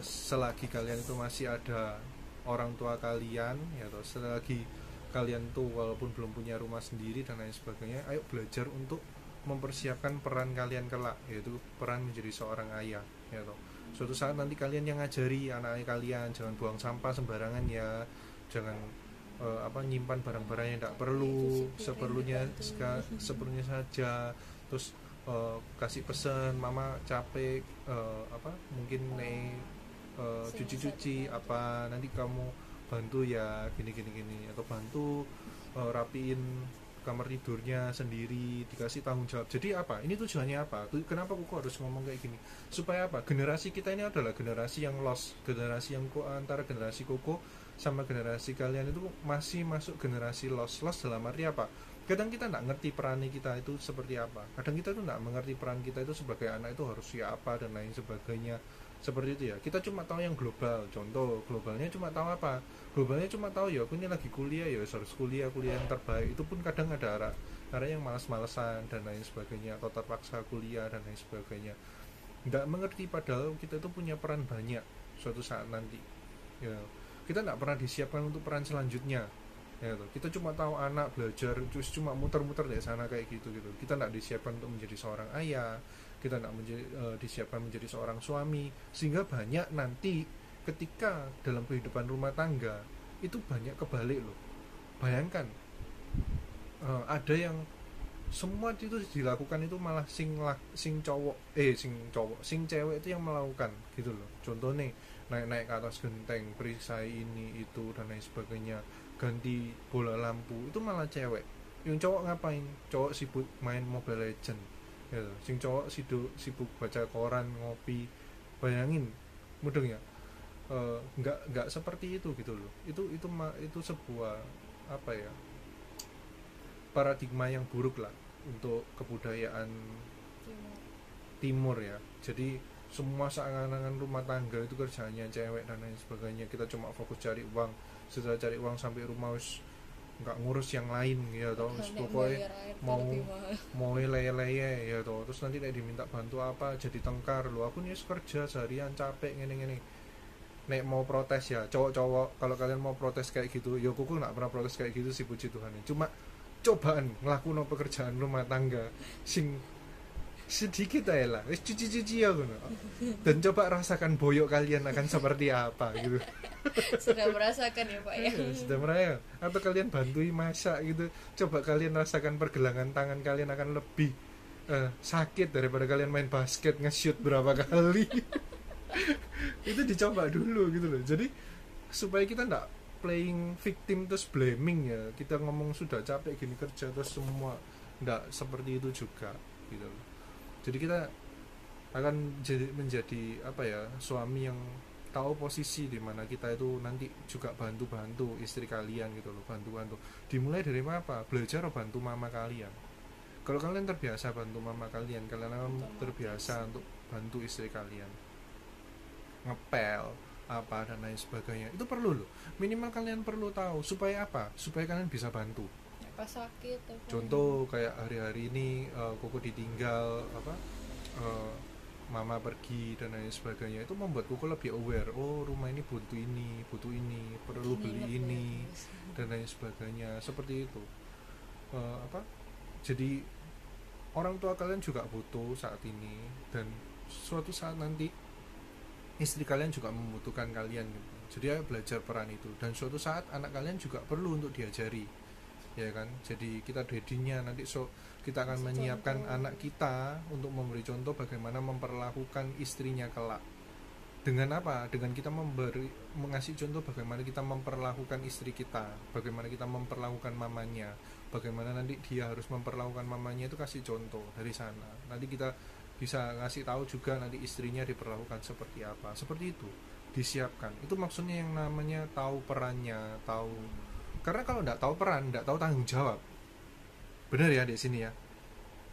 Selagi kalian itu masih ada orang tua kalian ya toh, selagi kalian tuh walaupun belum punya rumah sendiri dan lain sebagainya, ayo belajar untuk mempersiapkan peran kalian kelak, yaitu peran menjadi seorang ayah ya toh. Suatu saat nanti kalian yang ngajari anak kalian, jangan buang sampah sembarangan ya, jangan nyimpan barang-barang yang tidak perlu, seperlunya saja. Terus kasih pesan, mama capek mungkin cuci-cuci apa, nanti kamu bantu ya gini, atau bantu rapiin kamar tidurnya sendiri, dikasih tanggung jawab. Jadi apa? Ini tujuannya apa? Kenapa Koko harus ngomong kayak gini? Supaya apa? Generasi kita ini adalah generasi yang lost, generasi yang antara generasi Koko sama generasi kalian itu masih masuk generasi lost dalam arti apa? Kadang kita tidak ngerti peran kita itu seperti apa. Kadang kita tuh tidak mengerti peran kita itu sebagai anak itu harus siapa dan lain sebagainya. Seperti itu ya. Kita cuma tahu yang global. Contoh, globalnya cuma tahu apa? Globalnya cuma tahu ya aku ini lagi kuliah ya harus kuliah yang terbaik. Itu pun kadang ada arah yang malas-malesan dan lain sebagainya, atau terpaksa kuliah dan lain sebagainya. Tidak mengerti padahal kita itu punya peran banyak suatu saat nanti. Ya, kita tidak pernah disiapkan untuk peran selanjutnya. Ya, kita cuma tahu anak belajar terus cuma muter-muter dari sana kayak gitu. Kita tidak disiapkan untuk menjadi seorang ayah, kita tidak disiapkan menjadi seorang suami, sehingga banyak nanti ketika dalam kehidupan rumah tangga itu banyak kebalik loh. Bayangkan ada yang semua itu dilakukan itu malah sing cewek itu yang melakukan gitu loh. Contohnya naik ke atas genteng, perisai ini itu dan lain sebagainya, ganti bola lampu, itu malah cewek. Yang cowok ngapain? Cowok sibuk main Mobile Legend ya, sing cowok sibuk baca koran, ngopi. Bayangin mudeng ya. Nggak seperti itu gitu loh. Itu sebuah apa ya, paradigma yang buruk lah untuk kebudayaan timur ya. Jadi semua seakan-akan rumah tangga itu kerjanya cewek dan lain sebagainya. Kita cuma fokus cari uang, setelah cari uang sampai rumah wis nggak ngurus yang lain ya toh. Pokoknya mau leye ya toh. Terus nanti diminta bantu apa jadi tengkar, lo aku nih kerja seharian capek ngene nek mau protes ya cowok-cowok, kalau kalian mau protes kayak gitu ya kuku nggak pernah protes kayak gitu sih, puji Tuhan. Cuma cobaan ngelakuin pekerjaan rumah tangga sing sedikit aja lah, wis cuci-cuci ya ngono. Dan coba rasakan boyok kalian akan seperti apa gitu. Sudah merasakan ya Pak ya. Sudah merasakan, atau kalian bantui masak gitu, coba kalian rasakan pergelangan tangan kalian akan lebih sakit daripada kalian main basket nge-shoot berapa kali. Itu dicoba dulu gitu loh. Jadi supaya kita nggak playing victim terus blaming ya, kita ngomong sudah capek gini kerja terus semua, nggak seperti itu juga gitu loh. Jadi kita akan menjadi apa ya, suami yang tahu posisi di mana kita itu nanti juga bantu istri kalian gitu loh, bantu. Dimulai dari apa? Belajar bantu mama kalian. Kalau kalian terbiasa bantu mama kalian akan terbiasa untuk bantu istri kalian. Ngepel apa dan lain sebagainya. Itu perlu loh. Minimal kalian perlu tahu supaya apa? Supaya kalian bisa bantu. Pas sakit apa. Contoh kayak hari-hari ini Koko ditinggal mama pergi dan lain sebagainya, itu membuat Koko lebih aware, oh rumah ini butuh ini, perlu beli ini dan lain sebagainya, seperti itu. Jadi orang tua kalian juga butuh saat ini, dan suatu saat nanti istri kalian juga membutuhkan kalian gitu. Jadi ayo belajar peran itu, dan suatu saat anak kalian juga perlu untuk diajari, ya kan. Jadi kita dedinya nanti kita akan menyiapkan anak kita untuk memberi contoh bagaimana memperlakukan istrinya kelak. Dengan apa? Dengan kita mengasih contoh bagaimana kita memperlakukan istri kita, bagaimana kita memperlakukan mamanya, bagaimana nanti dia harus memperlakukan mamanya, itu kasih contoh dari sana. Nanti kita bisa ngasih tahu juga nanti istrinya diperlakukan seperti apa. Seperti itu disiapkan. Itu maksudnya yang namanya tahu perannya, tahu. Karena kalau nggak tahu peran, nggak tahu tanggung jawab. Bener ya di sini ya.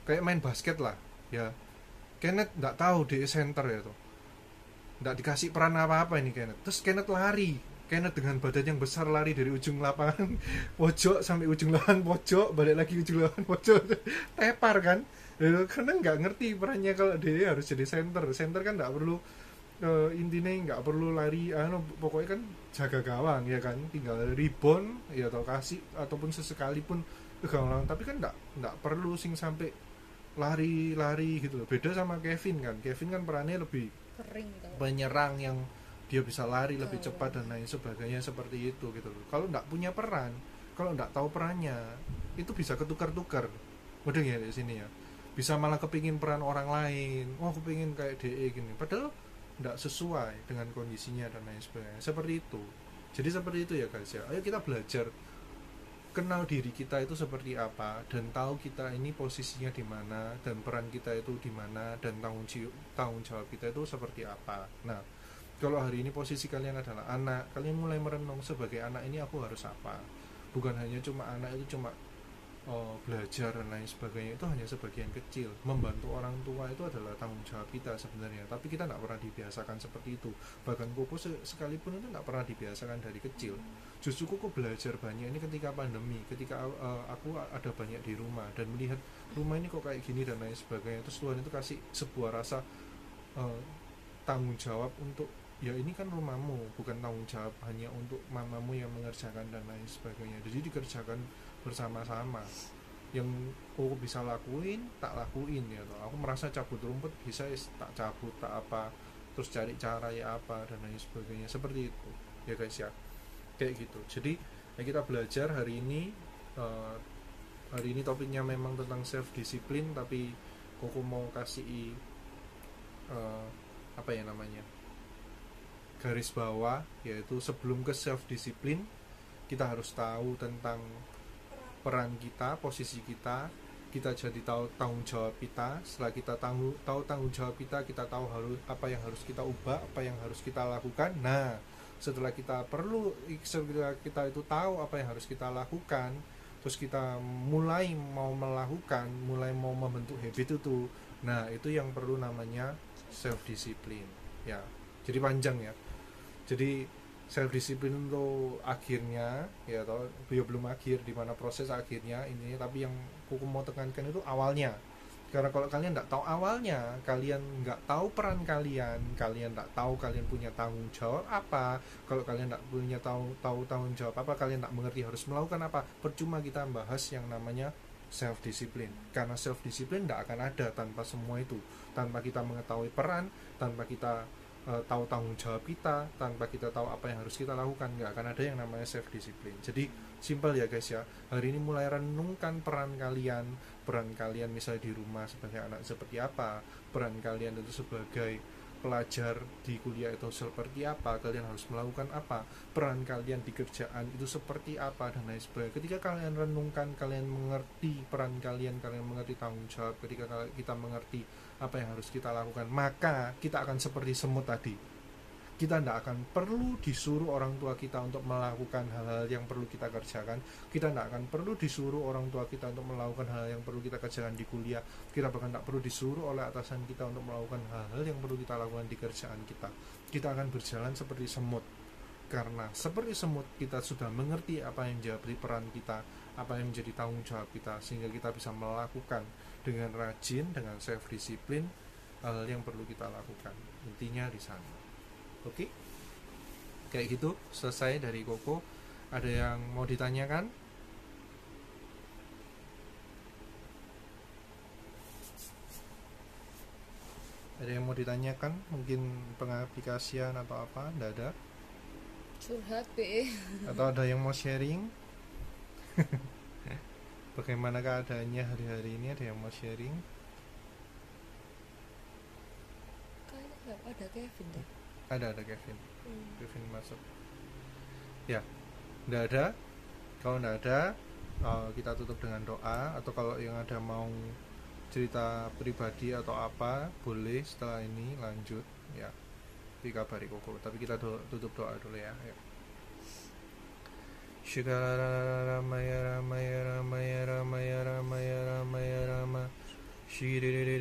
Kayak main basket lah, ya. Kenneth nggak tahu di center ya tuh. Nggak dikasih peran apa-apa ini Kenneth. Terus Kenneth lari. Kenneth dengan badan yang besar lari dari ujung lapangan pojok sampai ujung lapangan pojok, balik lagi ujung lapangan pojok. Tepar kan. Karena nggak ngerti perannya kalau dia harus jadi center. Center kan nggak perlu intinya nggak perlu lari, pokoknya kan jaga gawang ya kan, tinggal rebound ya, atau kasih ataupun sesekali pun ke gawang, tapi kan nggak perlu sing sampai lari gitu loh. Beda sama Kevin kan perannya lebih penyerang yang dia bisa lari lebih cepat dan lain sebagainya, seperti itu gitu loh. Kalau nggak punya peran, kalau nggak tahu perannya, itu bisa ketukar-tukar, mudah ya di sini ya, bisa malah kepingin peran orang lain, kepingin kayak DE gini, padahal nggak sesuai dengan kondisinya dan lain sebagainya, seperti itu. Jadi seperti itu ya guys ya. Ayo kita belajar kenal diri kita itu seperti apa, dan tahu kita ini posisinya di mana, dan peran kita itu di mana, dan tanggung jawab kita itu seperti apa. Nah, kalau hari ini posisi kalian adalah anak, kalian mulai merenung sebagai anak ini aku harus apa. Bukan hanya cuma anak itu cuma belajar dan lain sebagainya, itu hanya sebagian kecil. Membantu orang tua itu adalah tanggung jawab kita sebenarnya, tapi kita tidak pernah dibiasakan seperti itu. Bahkan Koko sekalipun itu tidak pernah dibiasakan dari kecil. Justru Koko belajar banyak ini ketika pandemi, ketika aku ada banyak di rumah dan melihat rumah ini kok kayak gini dan lain sebagainya. Terus Tuhan itu kasih sebuah rasa tanggung jawab untuk, ya ini kan rumahmu, bukan tanggung jawab hanya untuk mamamu yang mengerjakan dan lain sebagainya. Jadi dikerjakan bersama-sama. Yang aku bisa lakuin tak lakuin ya toh. Aku merasa cabut rumput bisa tak cabut, tak apa, terus cari cara ya apa dan lain sebagainya, seperti itu ya guys ya, kayak gitu. Jadi ya kita belajar hari ini topiknya memang tentang self discipline, tapi Koko mau kasih apa ya namanya, garis bawah, yaitu sebelum ke self discipline kita harus tahu tentang peran kita, posisi kita jadi tahu tanggung jawab kita. Setelah kita tahu tanggung jawab kita tahu apa yang harus kita ubah, apa yang harus kita lakukan. Nah, setelah kita itu tahu apa yang harus kita lakukan, terus kita mulai mau membentuk habit itu. Nah, itu yang perlu namanya self discipline ya. Jadi panjang ya. Jadi self discipline untuk akhirnya ya toh, belum akhir di mana proses akhirnya ini, tapi yang Koko mau tekankan itu awalnya. Karena kalau kalian nggak tahu awalnya, kalian nggak tahu peran kalian nggak tahu kalian punya tanggung jawab apa. Kalau kalian nggak punya tahu tanggung jawab apa, kalian nggak mengerti harus melakukan apa, percuma kita bahas yang namanya self discipline. Karena self discipline nggak akan ada tanpa semua itu, tanpa kita mengetahui peran, tanpa kita tahu tanggung jawab kita, tanpa kita tahu apa yang harus kita lakukan, nggak akan ada yang namanya self discipline. Jadi simple ya guys ya, hari ini mulai renungkan peran kalian misalnya di rumah sebagai anak seperti apa, peran kalian itu sebagai pelajar di kuliah itu seperti apa, kalian harus melakukan apa, peran kalian di kerjaan itu seperti apa, dan lain sebagainya. Ketika kalian renungkan, kalian mengerti peran kalian mengerti tanggung jawab, ketika kita mengerti apa yang harus kita lakukan, maka kita akan seperti semut tadi. Kita tidak akan perlu disuruh orang tua kita untuk melakukan hal-hal yang perlu kita kerjakan. Kita tidak akan perlu disuruh orang tua kita untuk melakukan hal yang perlu kita kerjakan di kuliah. Kita bahkan tidak perlu disuruh oleh atasan kita untuk melakukan hal-hal yang perlu kita lakukan di kerjaan kita. Kita akan berjalan seperti semut. Karena seperti semut, kita sudah mengerti apa yang menjadi peran kita, apa yang menjadi tanggung jawab kita, sehingga kita bisa melakukan dengan rajin, dengan self disiplin hal yang perlu kita lakukan. Intinya di sana. Oke, kayak gitu, selesai dari Koko. Ada yang mau ditanyakan? Ada yang mau ditanyakan? Mungkin pengaplikasian atau apa? Nggak ada? Curhat be. Atau ada yang mau sharing? Bagaimana keadaannya hari-hari ini? Ada yang mau sharing? Kayaknya nggak ada Kevin deh. Ada Kevin. Kevin masuk. Ya, nggak ada. Kalau nggak ada, kita tutup dengan doa. Atau kalau yang ada mau cerita pribadi atau apa, boleh setelah ini lanjut. Ya, dikabari Koko. Tapi kita tutup doa dulu ya. Ya. Shikara Ramaya Ramaya Ramaya Ramaya Ramaya Ramaya Rama Shiri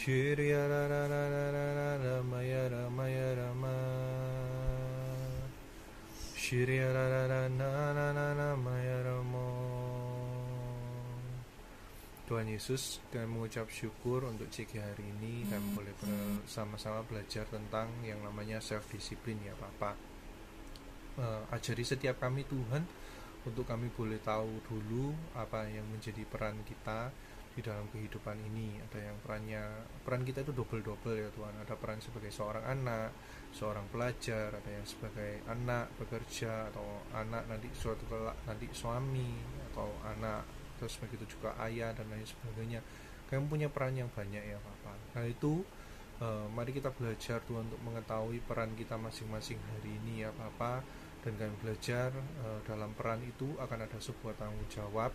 Shri Ramaya Ramaya Rama Shri Ramaya Rama. Tuhan Yesus, kami mengucap syukur untuk CG hari ini. Kami boleh bersama-sama belajar tentang yang namanya self discipline ya Bapak. Ajari setiap kami Tuhan, untuk kami boleh tahu dulu apa yang menjadi peran kita di dalam kehidupan ini. Ada yang peran kita itu double ya Tuhan. Ada peran sebagai seorang anak, seorang pelajar, ada yang sebagai anak bekerja, atau anak nanti suatu kelak nanti suami, atau anak terus begitu juga ayah dan lain sebagainya. Kami punya peran yang banyak ya Bapak. Nah itu mari kita belajar Tuhan untuk mengetahui peran kita masing-masing hari ini ya Bapak. Dan kami belajar dalam peran itu akan ada sebuah tanggung jawab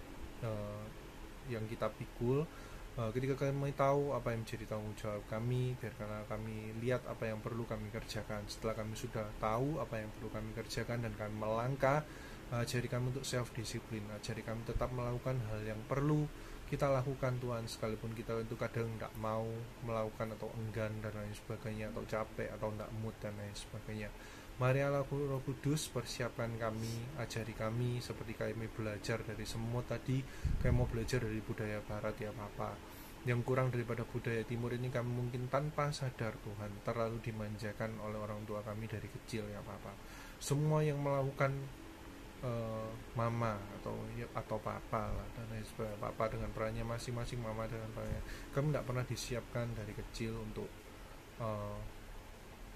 yang kita pikul. Ketika kami tahu apa yang menjadi tanggung jawab kami, biarkanlah kami lihat apa yang perlu kami kerjakan. Setelah kami sudah tahu apa yang perlu kami kerjakan dan kami melangkah, ajari kami untuk self disiplin, ajari kami tetap melakukan hal yang perlu kita lakukan Tuhan, sekalipun kita itu kadang tidak mau melakukan atau enggan dan lain sebagainya, atau capek atau tidak mood dan lain sebagainya. Mari Allah Roh Kudus persiapkan kami, ajari kami seperti kami belajar dari semut tadi. Kami mau belajar dari budaya Barat ya Bapak. Yang kurang daripada budaya Timur ini kami mungkin tanpa sadar Tuhan terlalu dimanjakan oleh orang tua kami dari kecil ya Bapak. Semua yang melakukan mama atau papa lah, dan lain sebagainya. Papa dengan perannya masing-masing, mama dengan perannya. Kami tidak pernah disiapkan dari kecil untuk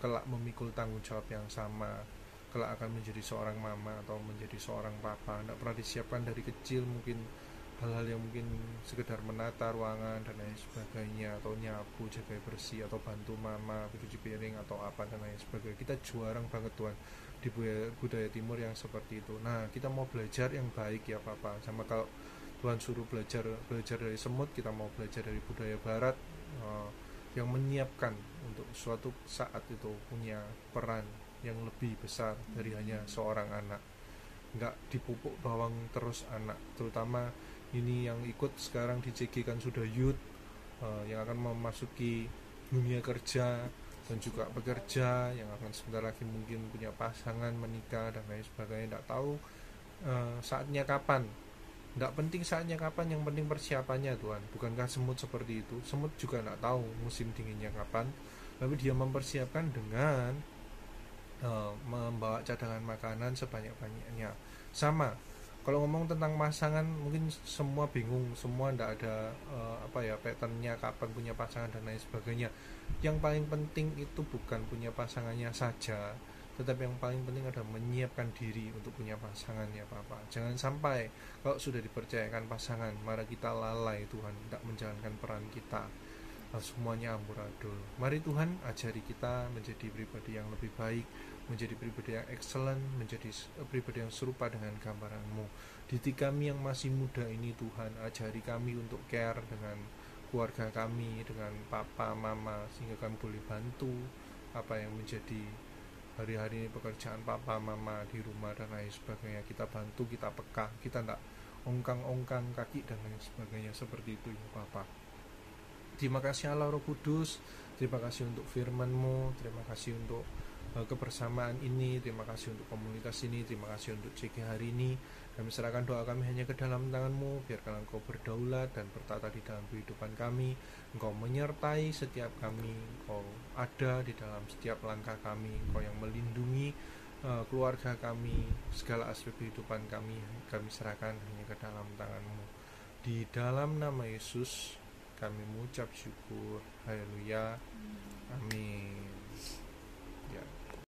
kelak memikul tanggung jawab yang sama, kelak akan menjadi seorang mama atau menjadi seorang papa. Tidak pernah disiapkan dari kecil, mungkin hal-hal yang mungkin sekedar menata ruangan dan lain sebagainya, atau nyapu, jaga bersih, atau bantu mama cuci piring atau apa dan lain sebagainya. Kita jarang banget Tuhan di budaya Timur yang seperti itu. Nah, kita mau belajar yang baik ya Papa. Sama kalau Tuhan suruh belajar dari semut, kita mau belajar dari budaya Barat yang menyiapkan untuk suatu saat itu punya peran yang lebih besar dari hanya seorang anak. Nggak dipupuk bawang terus anak, terutama ini yang ikut sekarang di CG kan sudah youth yang akan memasuki dunia kerja dan juga bekerja, yang akan sebentar lagi mungkin punya pasangan, menikah dan lain sebagainya. Tidak tahu saatnya kapan. Tidak penting saatnya kapan, yang penting persiapannya Tuhan. Bukankah semut seperti itu? Semut juga tidak tahu musim dinginnya kapan, tapi dia mempersiapkan dengan membawa cadangan makanan sebanyak-banyaknya. Sama, kalau ngomong tentang pasangan mungkin semua bingung, semua tidak ada patternnya kapan punya pasangan dan lain sebagainya. Yang paling penting itu bukan punya pasangannya saja, tetapi yang paling penting adalah menyiapkan diri untuk punya pasangan ya Papa. Jangan sampai kalau sudah dipercayakan pasangan malah kita lalai Tuhan, tidak menjalankan peran kita, semuanya amburadul. Mari Tuhan ajari kita menjadi pribadi yang lebih baik, menjadi pribadi yang excellent, menjadi pribadi yang serupa dengan gambaran-Mu. Didik kami yang masih muda ini Tuhan, ajari kami untuk care dengan keluarga kami, dengan papa, mama, sehingga kami boleh bantu apa yang menjadi hari-hari ini pekerjaan papa, mama di rumah dan lain sebagainya. Kita bantu, kita peka, kita tidak ongkang-ongkang kaki dan lain sebagainya, seperti itu ya Papa. Terima kasih Allah Roh Kudus, terima kasih untuk firman-Mu, terima kasih untuk kebersamaan ini, terima kasih untuk komunitas ini, terima kasih untuk CG hari ini. Kami serahkan doa kami hanya ke dalam tangan-Mu, biarkan Engkau berdaulat dan bertata di dalam kehidupan kami. Engkau menyertai setiap kami, Engkau ada di dalam setiap langkah kami, Engkau yang melindungi keluarga kami, segala aspek kehidupan kami serahkan hanya ke dalam tangan-Mu. Di dalam nama Yesus kami mengucap syukur. Haleluya. Amin.